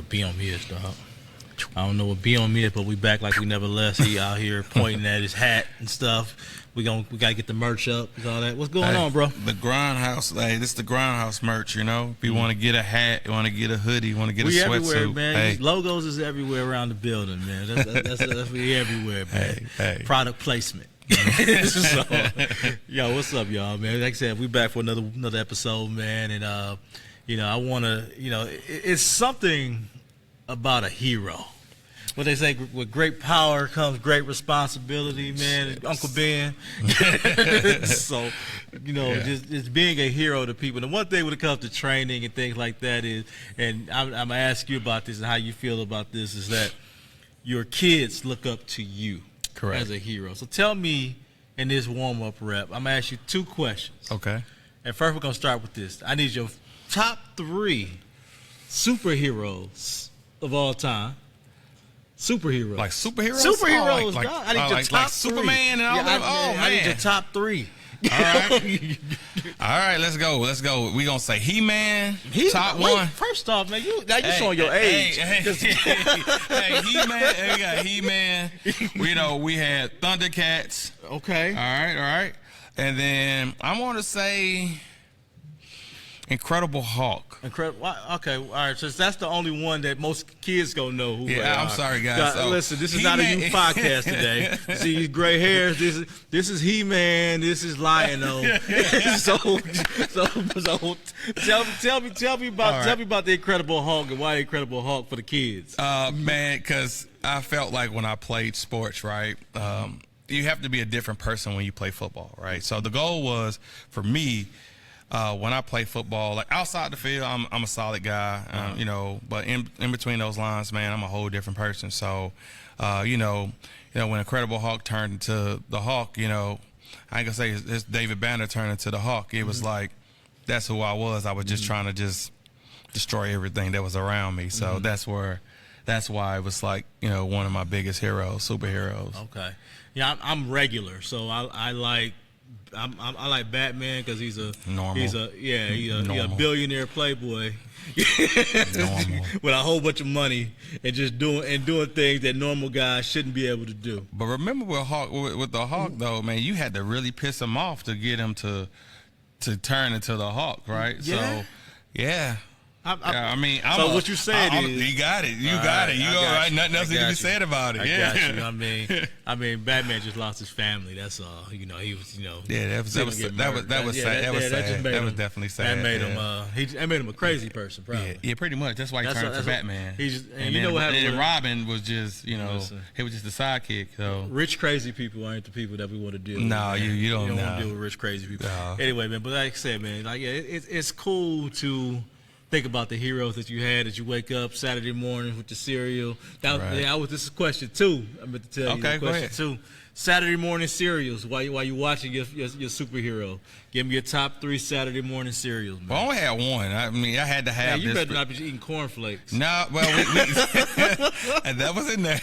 what B on me is, dog. I don't know what B on me is, but we back like we never left. He out here pointing at his hat and stuff. We gotta get the merch up and all that. What's going on, bro? The Grindhouse, this is the Grindhouse merch, you know. If you want to get a hat, you want to get a hoodie, you want to get a sweatsuit. Everywhere, man. These logos is everywhere around the building, man. That's we everywhere, man. Product placement. So, yo, what's up, y'all, man? Like I said, we back for another episode, man. And I want to, it's something about a hero. What they say, with great power comes great responsibility, man. Uncle Ben. So, just being a hero to people. And one thing when it comes to training and things like that is, and I'm going to ask you about this and how you feel about this, is that your kids look up to you. Correct. As a hero. So tell me in this warm-up rep, I'm going to ask you 2 questions. Okay. And first we're going to start with this. I need your top 3 superheroes of all time. Superheroes. Like superheroes? Superheroes. Oh, I need your top 3. Superman and all that. Man. I need your top 3. All right, let's go. We gonna say He-Man, top 1. First off, man, you showing your age. Hey, He-Man. We got He-Man. We had Thundercats. Okay. All right. And then I want to say Incredible Hulk. Okay, all right. So that's the only one that most kids gonna know who. Yeah, I'm sorry, guys. So, listen, this is not a youth podcast today. See these gray hairs. This is He-Man. This is Lion-O. so tell me about the Incredible Hulk and why the Incredible Hulk for the kids. Man, because I felt like when I played sports, right. You have to be a different person when you play football, right? So the goal was for me. When I play football, like outside the field, I'm a solid guy, but in between those lines, man, I'm a whole different person. So, when Incredible Hulk turned into the Hulk, I ain't gonna say it's David Banner turned into the Hulk. It was like, that's who I was. I was just trying to just destroy everything that was around me. So that's why it was like, one of my biggest heroes, superheroes. Okay. Yeah, I'm regular. So I like Batman because he's a billionaire playboy with a whole bunch of money and just doing things that normal guys shouldn't be able to do. But remember with the Hulk though, man, you had to really piss him off to get him to turn into the Hulk, right? Yeah. So yeah. So what you said is you got it. You got it. You all right? Nothing else to be said about it. I got you. I mean, Batman just lost his family. That's all. He was. Yeah, that was sad. That was definitely sad. That made him a crazy person. Probably. Yeah, pretty much. That's why he turned to Batman. And what happened? And Robin was just, he was just the sidekick. So rich crazy people aren't the people that we want to deal with. No, you don't want to deal with rich crazy people. No. Anyway, man. But like I said, man, it's cool to think about the heroes that you had as you wake up Saturday morning with the cereal. This is question 2. I meant to tell you. Okay, question 2. Saturday morning cereals. While you watching your superhero, give me your top 3 Saturday morning cereals, man. Well, I only had one. I had to have. You better not be eating cornflakes. No, well, and that was in there.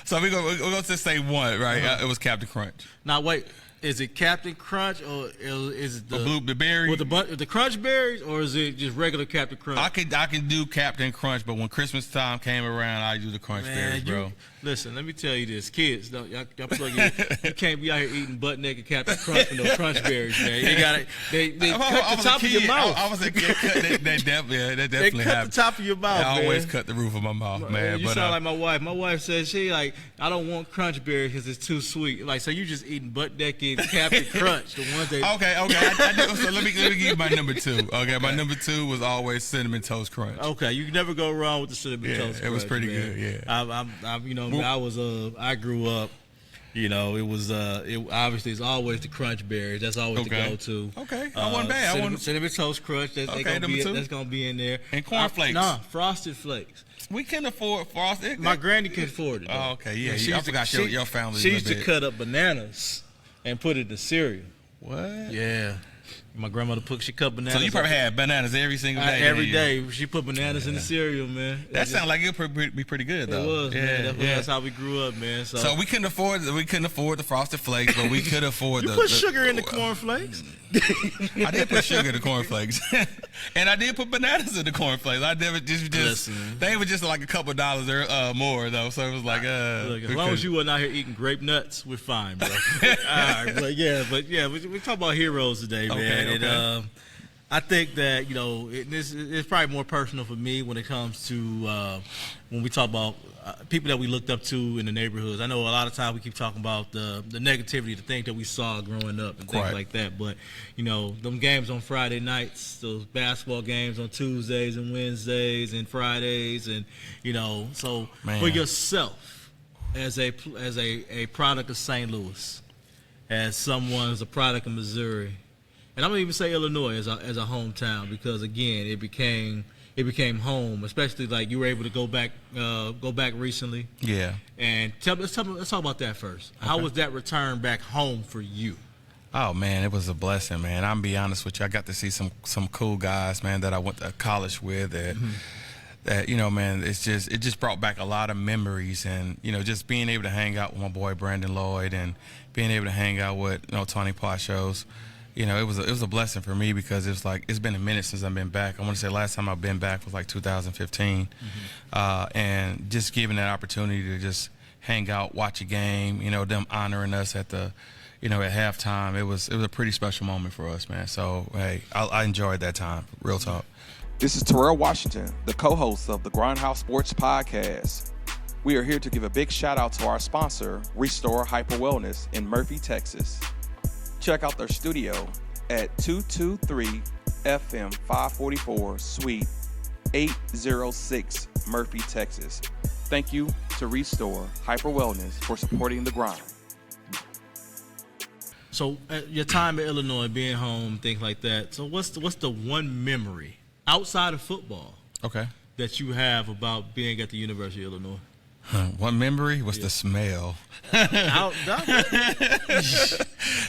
So we're gonna just say one, right? It was Captain Crunch. Now wait. Is it Captain Crunch or is it the berry with the Crunch berries, or is it just regular Captain Crunch? I can do Captain Crunch, but when Christmas time came around, I do the Crunch berries, bro. Listen, let me tell you this, kids. Y'all plug in. You can't be out here eating butt naked Captain Crunch with no Crunch berries, man. You got it. They cut the top of your mouth. I was a kid. They definitely they cut the top of your mouth. I always cut the roof of my mouth, man. You sound like my wife. My wife says I don't want Crunch berries because it's too sweet. Like, so you just eating butt naked Captain Crunch, the ones that. Okay. I so let me give you my number 2. Okay, my number 2 was always Cinnamon Toast Crunch. Okay, you never go wrong with the Cinnamon Toast Crunch. It was pretty good. Yeah. I grew up. It was obviously it's always the Crunch berries. That's always the go-to. Okay, I wasn't bad. Cinnamon Toast Crunch. That's gonna be in there. And cornflakes. Frosted Flakes. We can afford frosted. My granny can afford it. Oh, okay, yeah. I forgot your family. She used to cut up bananas and put it in the cereal. What? Yeah. My grandmother she cut bananas. So you probably had bananas every single day. Every day. She put bananas in the cereal, man. That sounds like it would be pretty good, though. It was, man. That's how we grew up, man. So we couldn't afford the Frosted Flakes, but we could afford you put sugar in the cornflakes. I did put sugar in the cornflakes, and I did put bananas in the cornflakes. I never just they were just like a couple dollars or more though, so it was like look, as long as you wasn't out here eating grape nuts, we're fine, bro. All right, but we talk about heroes today, man. Okay. And I think that it's probably more personal for me when it comes to when we talk about people that we looked up to in the neighborhoods. I know a lot of times we keep talking about the negativity, the things that we saw growing up and things like that. But, them games on Friday nights, those basketball games on Tuesdays and Wednesdays and Fridays. And, so for yourself as a product of St. Louis, as someone as a product of Missouri, and I'm going to even say Illinois as a hometown because, again, it became home, especially like you were able to go back recently. Yeah. And let's talk about that first. Okay. How was that return back home for you? Oh man, it was a blessing, man. I'm gonna be honest with you. I got to see some cool guys, man, that I went to college with. That man, it just brought back a lot of memories, and just being able to hang out with my boy Brandon Lloyd and being able to hang out with Tony Pachos. It was a blessing for me because it's been a minute since I've been back. I want to say last time I've been back was like 2015, and just giving that opportunity to just hang out, watch a game. Them honoring us at the, at halftime. It was a pretty special moment for us, man. So hey, I enjoyed that time. Real talk. This is Terrell Washington, the co-host of the Grindhouse Sports Podcast. We are here to give a big shout out to our sponsor, Restore Hyper Wellness in Murphy, Texas. Check out their studio at 223 FM 544 Suite 806 Murphy, Texas. Thank you to Restore Hyper Wellness for supporting the grind. So your time in Illinois, being home, things like that. So what's the one memory outside of football that you have about being at the University of Illinois? One memory was the smell.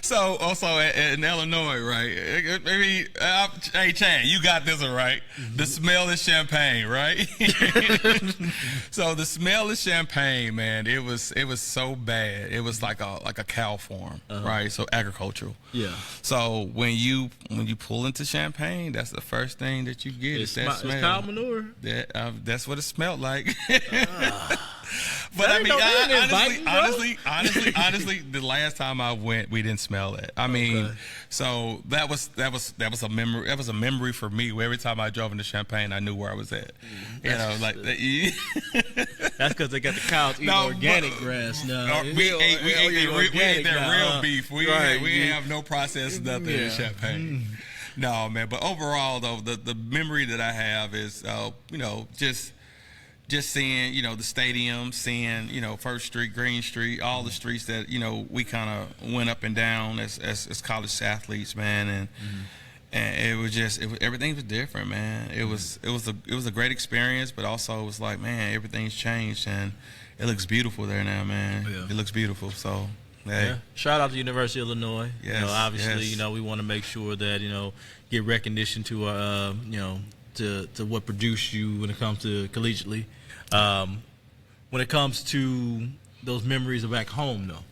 So also in Illinois, right? Maybe hey Chad, you got this one right. The smell of champagne, right? So the smell of champagne, man, it was so bad. It was like a cow farm, right? So agricultural. Yeah. So when you pull into Champaign, that's the first thing that you get is that smell. It's cow manure. That's what it smelled like. But I mean, honestly, the last time I went, we didn't smell it. I mean, so that was a memory. That was a memory for me. Where every time I drove into Champaign, I knew where I was at. That's because they got the cows eating organic grass now. We ate that real beef. We didn't have no processed nothing in Champagne. No, man. But overall, though, the memory that I have is, just seeing, the stadium, seeing, First Street, Green Street, all the streets that, we kind of went up and down as college athletes, man. And it was everything was different, man. It was a great experience, but also it was like, man, everything's changed and it looks beautiful there now, man. Yeah. It looks beautiful. So, hey. Yeah. Shout out to University of Illinois. Yes, obviously, we want to make sure that, get recognition to to what produced you when it comes to collegiately. When it comes to those memories of back home, though,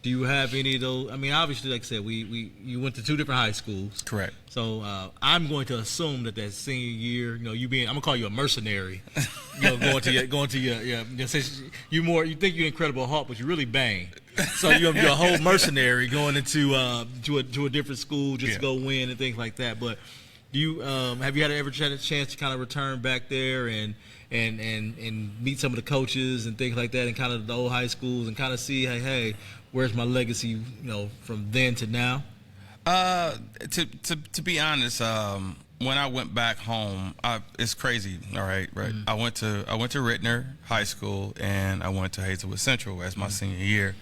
do you have any of those? I mean, obviously, like I said, you went to two different high schools. Correct. So I'm going to assume that senior year, I'm gonna call you a mercenary. Going to your since you think you're Incredible Hulk, but you're really Bane. So you're a whole mercenary going into to a different school just to go win and things like that. But you have you ever had a chance to kind of return back there and meet some of the coaches and things like that, and kind of the old high schools, and kind of see, hey, where's my legacy, from then to now? To be honest, when I went back home, it's crazy. All right. Mm-hmm. I went to Rittner High School and I went to Hazelwood Central as my senior year.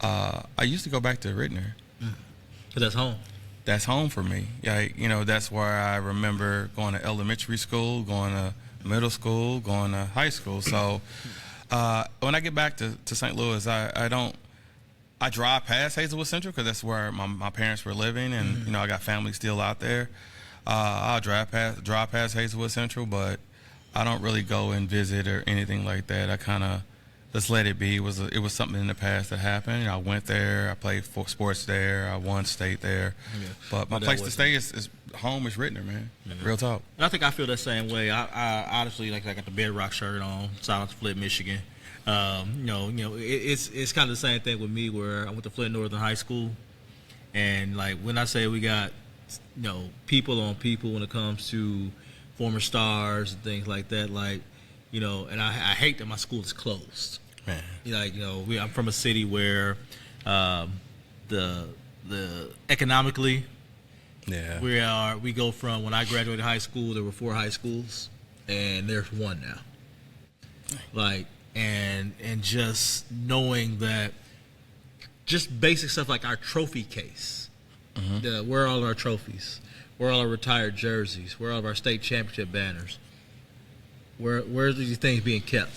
I used to go back to Rittner. Cause that's home. That's home for me. That's where I remember going to elementary school, going to middle school, going to high school. So when I get back to St. Louis, I I drive past Hazelwood Central because that's where my parents were living, and you know, I got family still out there. I'll drive past Hazelwood Central, but I don't really go and visit or anything like that. I kind of just let it be. It was something in the past that happened. You know, I went there. I played sports there. I won state there. Yeah. But my place to stay is home is Rittner, man. Yeah. Real talk. And I think I feel the same way. I honestly, like, I got the Bedrock shirt on. Shout out to Flint, Michigan. It's kind of the same thing with me, where I went to Flint Northern High School, and like when I say we got, you know, people on people when it comes to former stars and things like that, like, you know, and I hate that my school is closed. Man. Like, you know, I'm from a city where the economically, yeah, we go from, when I graduated high school, there were 4 high schools, and there's 1 now. Like, and just knowing that, just basic stuff like our trophy case, where are all our trophies? Where are all our retired jerseys? Where are all of our state championship banners? Where are these things being kept?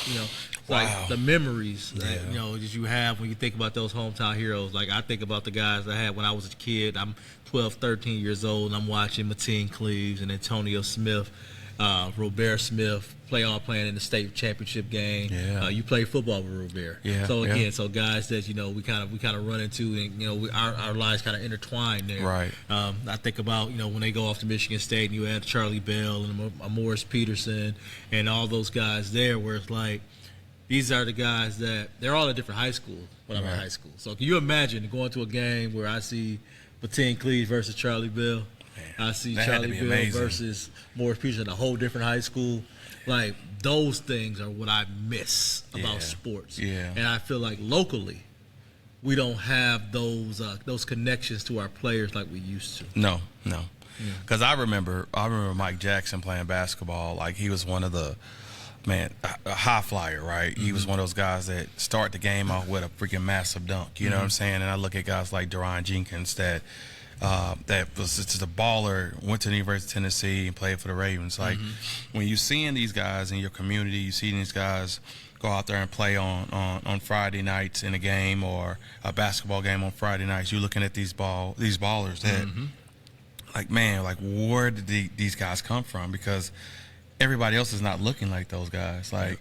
You know, like the memories that, you know, that you have when you think about those hometown heroes. Like, I think about the guys I had when I was a kid. I'm 12, 13 years old, and I'm watching Mateen Cleaves and Antonio Smith, Robert Smith playing in the state championship game. Yeah. You play football with Robert. Yeah. So again, so guys that, you know, we kind of run into, and, you know, our lives kind of intertwined there. Right. I think about, you know, when they go off to Michigan State, and you had Charlie Bell and Morris Peterson and all those guys there, where it's like, these are the guys that they're all at different high schools when I'm in high school. So can you imagine going to a game where I see Mateen Cleaves versus Charlie Bell? I see Charlie Bell versus Morris Peterson at a whole different high school. Like, those things are what I miss about sports. Yeah. And I feel like locally, we don't have those connections to our players like we used to. No. Because I remember Mike Jackson playing basketball. Like, he was one of the, a high flyer, right? He was one of those guys that start the game off with a freaking massive dunk. You know what I'm saying? And I look at guys like Deron Jenkins that was just a baller, went to the University of Tennessee and played for the Ravens. Like, when you're seeing these guys in your community, you see these guys go out there and play on Friday nights in a game, or a basketball game on Friday nights, you're looking at these ballers that, like, man, like, where did these guys come from? Because everybody else is not looking like those guys. Like,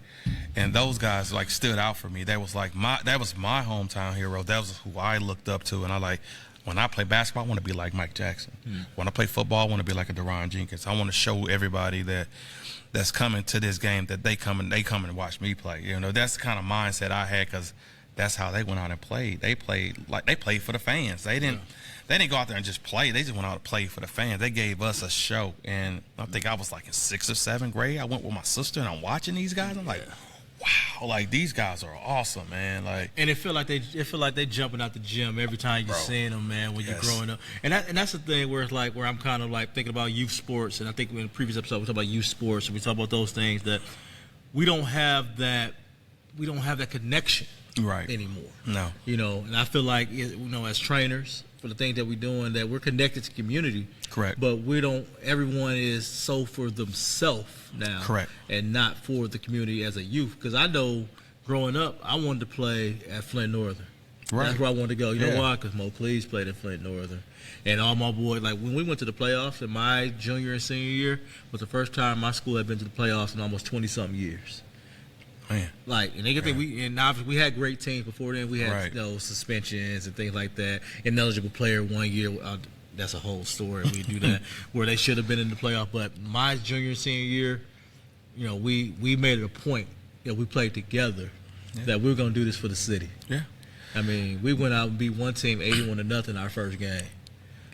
and those guys, like, stood out for me. That was my hometown hero. That was who I looked up to. And I, like, when I play basketball, I want to be like Mike Jackson. When I play football, I want to be like a Deron Jenkins. I want to show everybody that's coming to this game that they come and watch me play. You know, that's the kind of mindset I had, because that's how they went out and played. They played for the fans. They didn't go out there and just play. They just went out to play for the fans. They gave us a show. And I think I was like in 6th or 7th grade. I went with my sister, and I'm watching these guys. I'm like, wow, like, these guys are awesome, man. Like, and it feel like they jumping out the gym every time you're seeing them, man, when you're growing up. And that's the thing where it's like, where I'm kind of like thinking about youth sports. And I think in the previous episode we talked about youth sports, and we talk about those things that we don't have that connection anymore. No. You know, and I feel like, you know, as trainers, for the things that we're doing, that we're connected to community. Correct. But everyone is so for themselves now. Correct. And not for the community as a youth. Because I know growing up, I wanted to play at Flint Northern. Right. That's where I wanted to go. You know why? Because Mo Cleaves played at Flint Northern. And all my boys, like, when we went to the playoffs in my junior and senior year, was the first time my school had been to the playoffs in almost 20-something years. Man. Like, and they could think we had great teams before then. We had, you know, suspensions and things like that. Ineligible player 1 year. That's a whole story. We do that where they should have been in the playoff. But my junior and senior year, you know, we made it a point that we played together that we were going to do this for the city. Yeah. I mean, we went out and beat one team 81-0 our first game.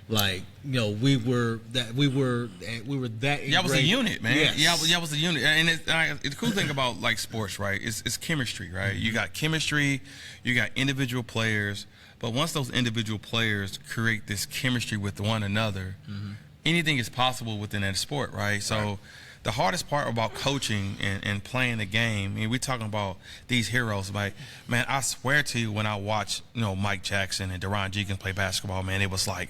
Like, you know, we were that. Y'all was a unit, man. Yes. Y'all was a unit. And the cool thing about, like, sports, right, is chemistry, right? You got chemistry, you got individual players, but once those individual players create this chemistry with one another, anything is possible within that sport, right? So the hardest part about coaching and playing the game, I mean, we're talking about these heroes. Like, man, I swear to you, when I watched, you know, Mike Jackson and Deron Jenkins play basketball, man, it was like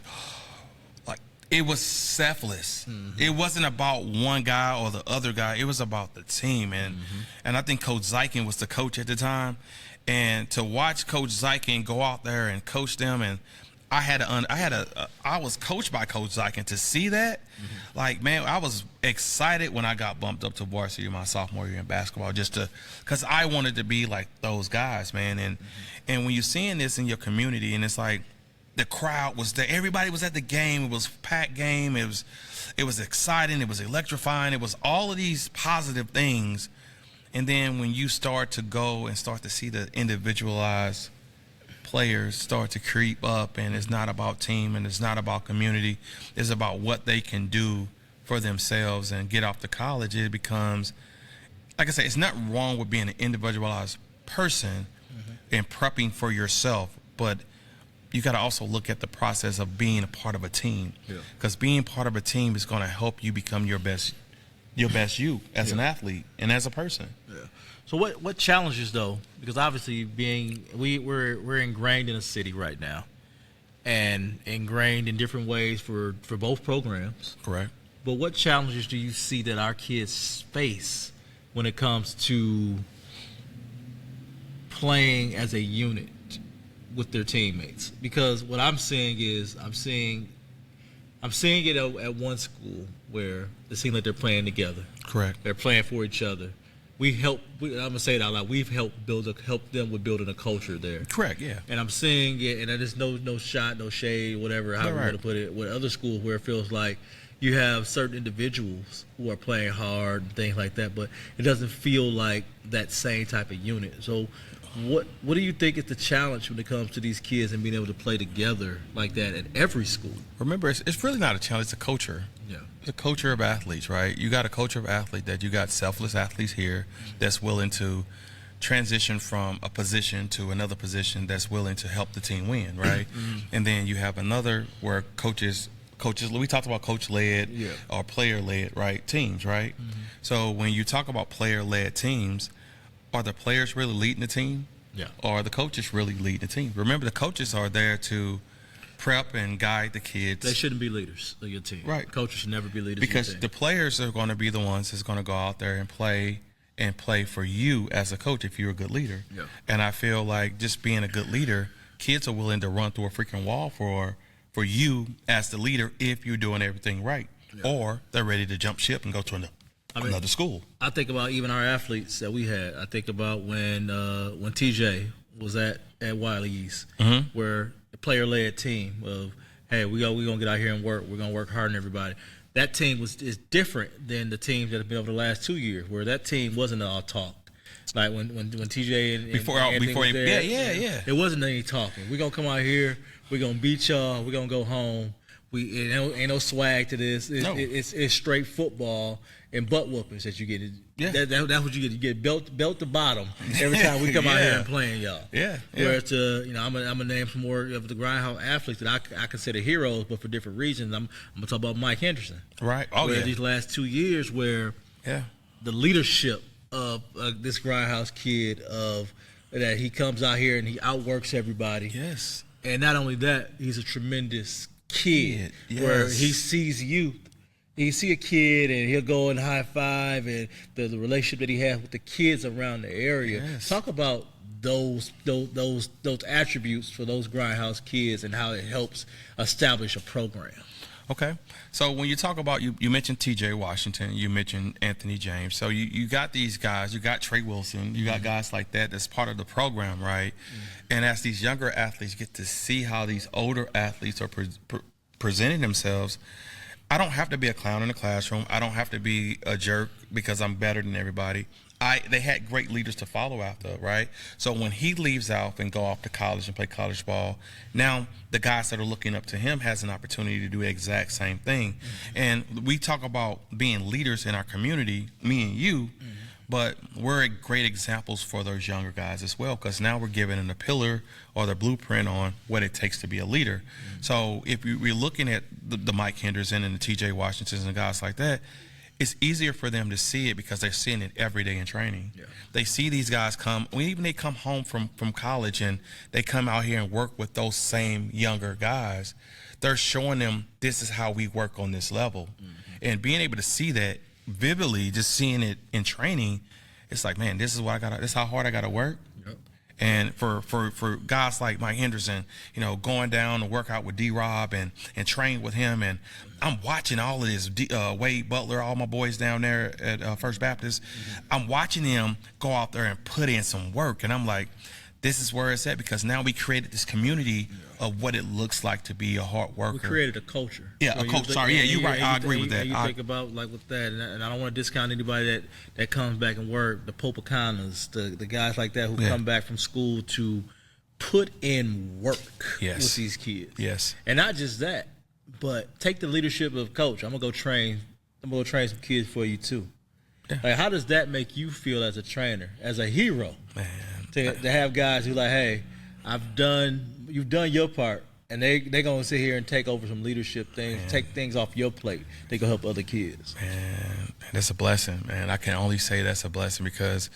it was selfless. It wasn't about one guy or the other guy. It was about the team. And I think Coach Zeiken was the coach at the time. And to watch Coach Zeiken go out there and coach them, and I was coached by Coach Zeiken. To see that, like, man, I was excited when I got bumped up to varsity my sophomore year in basketball, just because I wanted to be like those guys, man. And when you're seeing this in your community, and it's like the crowd was there, everybody was at the game. It was a packed game. It was exciting. It was electrifying. It was all of these positive things. And then when you start to go and start to see the individualized players start to creep up, and it's not about team and it's not about community, it's about what they can do for themselves and get off to college, it becomes, like I say, it's not wrong with being an individualized person and prepping for yourself, but you got to also look at the process of being a part of a team, because being part of a team is going to help you become your best you as an athlete and as a person. So what challenges, though, because obviously we're ingrained in a city right now, and ingrained in different ways for both programs. Correct. But what challenges do you see that our kids face when it comes to playing as a unit with their teammates? Because what I'm seeing is I'm seeing it at one school where it seems like they're playing together. Correct. They're playing for each other. I'm gonna say it out loud. We've helped them with building a culture there. Correct. Yeah. And I'm seeing it, and there's no shot, no shade, whatever, however you want to put it. With other schools where it feels like you have certain individuals who are playing hard and things like that, but it doesn't feel like that same type of unit. So, what do you think is the challenge when it comes to these kids and being able to play together like that at every school? Remember, it's really not a challenge. It's a culture. Yeah. It's a culture of athletes, right? You got a culture of athlete that you got selfless athletes here that's willing to transition from a position to another position, that's willing to help the team win, right? And then you have another where coaches, we talked about coach-led or player-led, right, teams, right? So when you talk about player-led teams, are the players really leading the team? Yeah. Or are the coaches really leading the team? Remember, the coaches are there to prep and guide the kids. They shouldn't be leaders of your team. Right. Coaches should never be leaders because of your team. the players are going to be the ones that's going to go out there and play for you as a coach if you're a good leader. Yeah. And I feel like just being a good leader, kids are willing to run through a freaking wall for you as the leader if you're doing everything right. Yeah. Or they're ready to jump ship and go to another school. I think about even our athletes that we had. I think about when TJ was at Wiley East, where the player-led team of, hey, we're gonna get out here and work. We're gonna work hard on everybody. That team is different than the teams that have been over the last 2 years, where that team wasn't all talk. Like when TJ and before Anthony was there, it wasn't any talking. We're gonna come out here. We're gonna beat y'all. We're gonna go home. Ain't no swag to this. It's straight football and butt whoopings that you get. Yeah. That's what you get. You get belt to bottom every time we come out here and playing y'all. Yeah. Whereas I'm gonna name some more of the grindhouse athletes that I consider heroes, but for different reasons. I'm gonna talk about Mike Henderson. Right. These last 2 years, where the leadership of this grindhouse kid that he comes out here and he outworks everybody. Yes. And not only that, he's a tremendous kid. Where he sees youth. He see a kid and he'll go and high five, and the relationship that he has with the kids around the area. Yes. Talk about those attributes for those grindhouse kids and how it helps establish a program. Okay. So when you talk about, you mentioned TJ Washington, you mentioned Anthony James. So you got these guys, you got Trey Wilson, you got guys like that that's part of the program, right? And as these younger athletes get to see how these older athletes are presenting themselves, I don't have to be a clown in the classroom. I don't have to be a jerk because I'm better than everybody. They had great leaders to follow after, right? So when he leaves out and go off to college and play college ball, now the guys that are looking up to him has an opportunity to do the exact same thing. And we talk about being leaders in our community, me and you, but we're great examples for those younger guys as well, because now we're giving them a pillar or the blueprint on what it takes to be a leader. So if we're looking at the Mike Henderson and the TJ Washingtons and guys like that, it's easier for them to see it because they're seeing it every day in training. Yeah. They see these guys come, even they come home from college and they come out here and work with those same younger guys. they're showing them this is how we work on this level. And being able to see that vividly, just seeing it in training, it's like, man, this is what I got. This is how hard I got to work. Yep. And for guys like Mike Henderson, you know, going down to work out with D-Rob and train with him, and I'm watching all of this. Wade Butler, all my boys down there at First Baptist, I'm watching them go out there and put in some work, and I'm like, this is where it's at, because now we created this community of what it looks like to be a hard worker. We created a culture. Yeah, a culture. Sorry, yeah, you're right. I agree with that. You think about, like, with that, and I don't want to discount anybody that comes back and work, the Popacanas, the guys like that who come back from school to put in work with these kids. Yes. And not just that, but take the leadership of coach. I'm gonna go train some kids for you too. Yeah. Like, how does that make you feel as a trainer, as a hero? Man. To have guys who like, hey, you've done your part, and they're gonna sit here and take over some leadership things, take things off your plate. They gonna help other kids. Man, that's a blessing, man. I can only say that's a blessing, because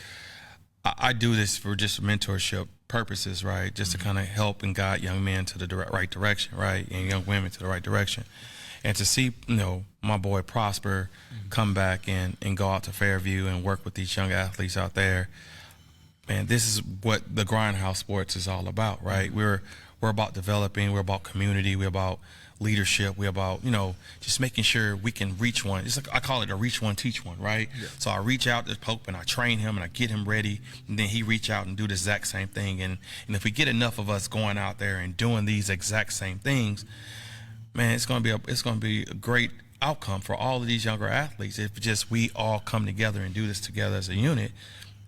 I do this for just mentorship purposes, right? Just to kind of help and guide young men to the right direction, right, and young women to the right direction. And to see, you know, my boy Prosper come back and go out to Fairview and work with these young athletes out there. Man, this is what the Grindhouse Sports is all about, right? We're about developing, we're about community, we're about leadership, we're about, you know, just making sure we can reach one. It's like, I call it a reach one, teach one, right? Yeah. So I reach out to Pope and I train him and I get him ready, and then he reach out and do the exact same thing. And if we get enough of us going out there and doing these exact same things, man, it's gonna be a great outcome for all of these younger athletes if just we all come together and do this together as a unit.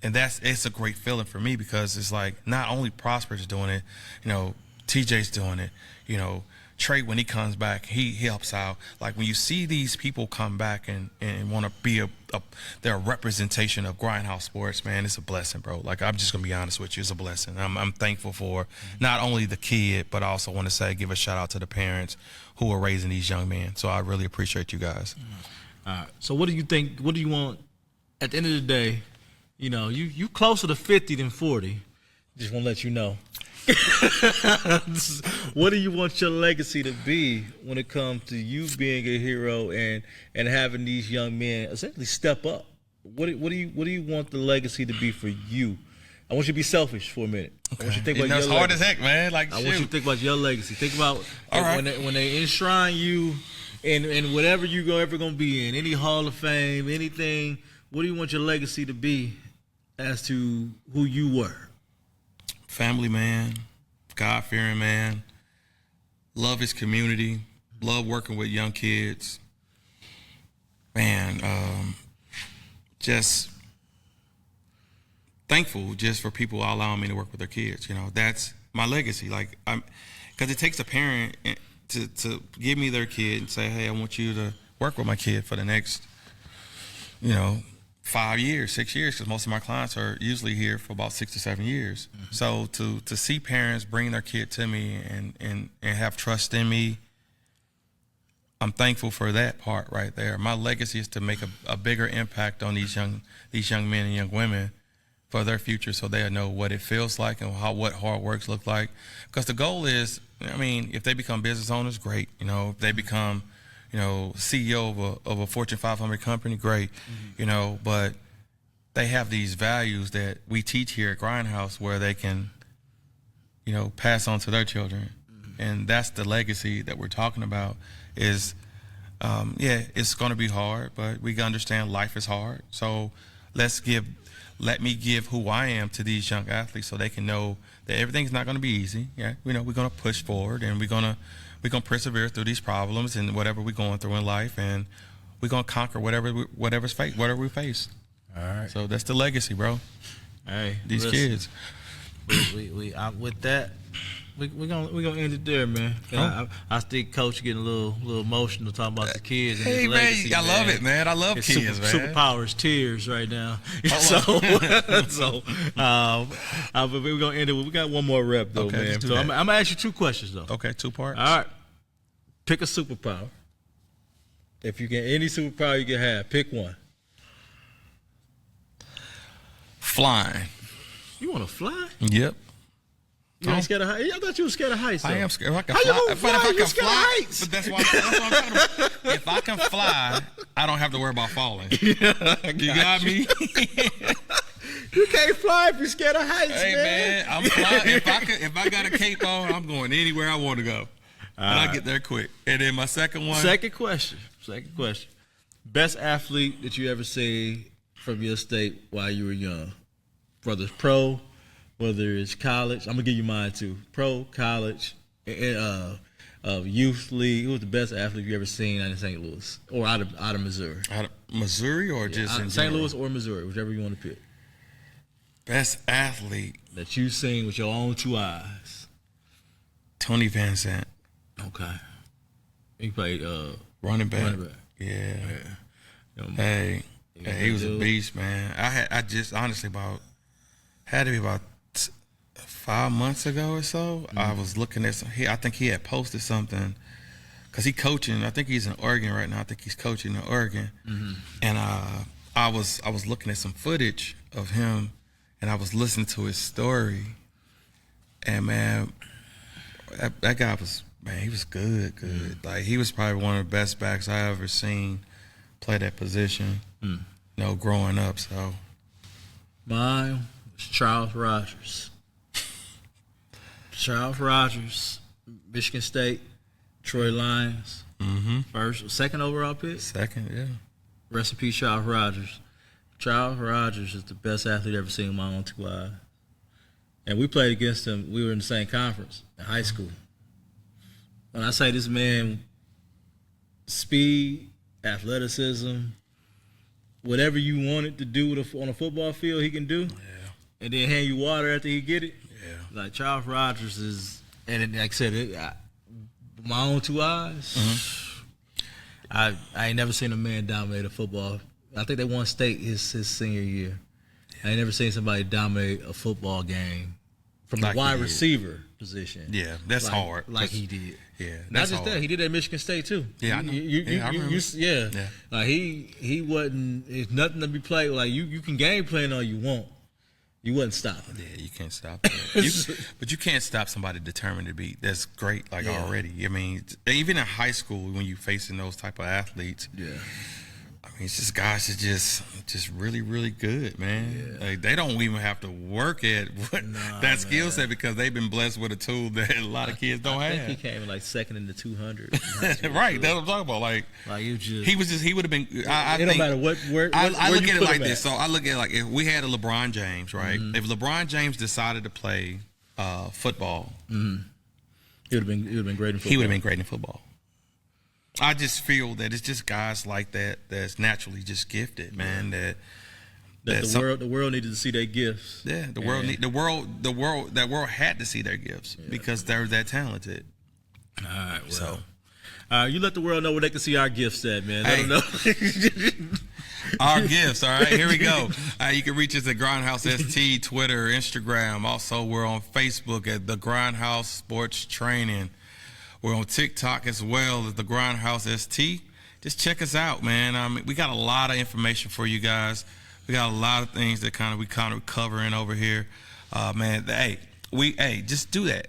And it's a great feeling for me, because it's like not only Prosper's doing it, you know, TJ's doing it, you know, Trey, when he comes back, he helps out. Like, when you see these people come back and want to be they're a representation of Grindhouse Sports, man, it's a blessing, bro. Like, I'm just gonna be honest with you, it's a blessing. I'm thankful for not only the kid, but I also want to give a shout out to the parents who are raising these young men. So I really appreciate you guys. All right. So what do you think? What do you want at the end of the day? You know, you closer to 50 than 40. Just want to let you know. What do you want your legacy to be when it comes to you being a hero and having these young men essentially step up? What do you want the legacy to be for you? I want you to be selfish for a minute. Okay. I want you to think about your legacy. Hard as heck, man. Like, I want you to think about your legacy. Think about right. when they enshrine you in whatever you ever gonna be in, any Hall of Fame, anything. What do you want your legacy to be as to who you were? Family man, God-fearing man, love his community, love working with young kids. Man, just thankful just for people allowing me to work with their kids. You know, that's my legacy. Like, because it takes a parent to give me their kid and say, hey, I want you to work with my kid for the next, 5 years, 6 years, because most of my clients are usually here for about 6 to 7 years. Mm-hmm. So to see parents bring their kid to me and have trust in me, I'm thankful for that part right there. My legacy is to make a bigger impact on these young men and young women for their future, so they'll know what it feels like and what hard works look like. Because the goal is, if they become business owners, great. If they become CEO of a Fortune 500 company, great. Mm-hmm. But they have these values that we teach here at Grindhouse where they can, pass on to their children. Mm-hmm. And that's the legacy that we're talking about is, it's going to be hard, but we understand life is hard. So let me give who I am to these young athletes so they can know that everything's not going to be easy. Yeah, we're going to push forward, and we're going to persevere through these problems and whatever we're going through in life, and we're going to conquer whatever we face. All right. So that's the legacy, bro. Hey, these kids. We with that. We're gonna end it there, man. I think Coach getting a little emotional talking about the kids and his legacy. I love it, man. I love kids, man. Superpowers, tears right now. We're gonna end it. We got one more rep though, man. So I'm gonna ask you 2 questions though. Okay, 2 parts. All right. Pick a superpower. If you get any superpower you can have, pick one. Flying. You want to fly? Yep. You ain't scared of heights? I thought you were scared of heights. Though. I am scared. If I can How fly, you gonna fly? but if I You can scared of fly, heights? but that's what I'm talking about. If I can fly, I don't have to worry about falling. You got me? You can't fly if you're scared of heights, Hey man, I'm flying. If I got a cape on, I'm going anywhere I want to go, and I get there quick. And then my second one. Second question. Best athlete that you ever seen from your state while you were young, whether it's pro, whether it's college. I'm gonna give you mine too. Pro, college, youth league. Who was the best athlete you ever seen out of St. Louis or out of Missouri? Out of Missouri or just in St. general? Louis or Missouri, whichever you want to pick. Best athlete That you've seen with your own two eyes. Tony Van Zandt. Okay. He played Running back. Yeah. Hey, he was a beast, man. I just honestly had to be about 5 months ago or so. I was looking at I think he had posted something because he coaching. I think he's in Oregon right now. I think he's coaching in Oregon. And I was looking at some footage of him, and I was listening to his story. And man, that guy was. Man, he was good. Like, he was probably one of the best backs I ever seen play that position, growing up. So mine was Charles Rogers. Charles Rogers, Michigan State, Troy Lions. Second overall pick? Second, yeah. Rest in peace, Charles Rogers. Charles Rogers is the best athlete I've ever seen in my own two eyes. And we played against him. We were in the same conference in high school. When I say this man, speed, athleticism, whatever you wanted to do on a football field, he can do. Yeah. And then hand you water after he get it. Yeah. Like Charles Rogers is, and like I said, my own two eyes. I ain't never seen a man dominate a football. I think they won state his senior year. I ain't never seen somebody dominate a football game from the wide receiver position. Yeah, that's hard. Like he did. Yeah, not just that. He did that at Michigan State too. Yeah, I know. I remember. Yeah. Like he wasn't. It's nothing to be played. Like you can game plan all you want. You wasn't stopping. Yeah, you can't stop that. But you can't stop somebody determined to be. That's great. Like already. I mean, even in high school when you facing those type of athletes. Yeah. I mean, it's just guys that just really, really good, man. Yeah. Like, they don't even have to work at that skill set because they've been blessed with a tool that a lot of kids don't have. I think he came like second in the 200. Right, that's what I'm talking about. Like you just he would have been. I it don't matter where I look you at it put like him this. So I look at it like if we had a LeBron James, right? If LeBron James decided to play football, he would have been great in football. He would have been great in football. I just feel that it's just guys like that that's naturally just gifted, man. That the world needed to see their gifts. Yeah, the world had to see their gifts because they're that talented. All right, well. So, you let the world know where they can see our gifts at, man. Let them know. Our gifts, all right? Here we go. You can reach us at Grindhouse ST, Twitter, Instagram. Also, we're on Facebook at The Grindhouse Sports Training. We're on TikTok as well as The Grindhouse ST. Just check us out, man. We got a lot of information for you guys. We got a lot of things that we kind of covering over here, man. Just do that.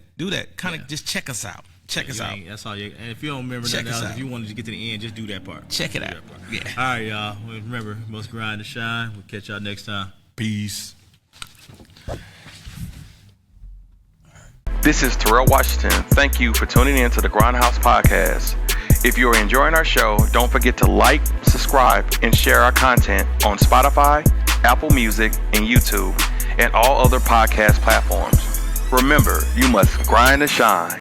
Just check us out. Check us out. That's all you. And if you don't remember nothing else, if you wanted to get to the end, just do that part. Check it out. Yeah. All right, y'all. Remember, must grind to shine. We'll catch y'all next time. Peace. This is Terrell Washington. Thank you for tuning in to the Grindhouse Podcast. If you are enjoying our show, don't forget to like, subscribe, and share our content on Spotify, Apple Music, and YouTube, and all other podcast platforms. Remember, you must grind to shine.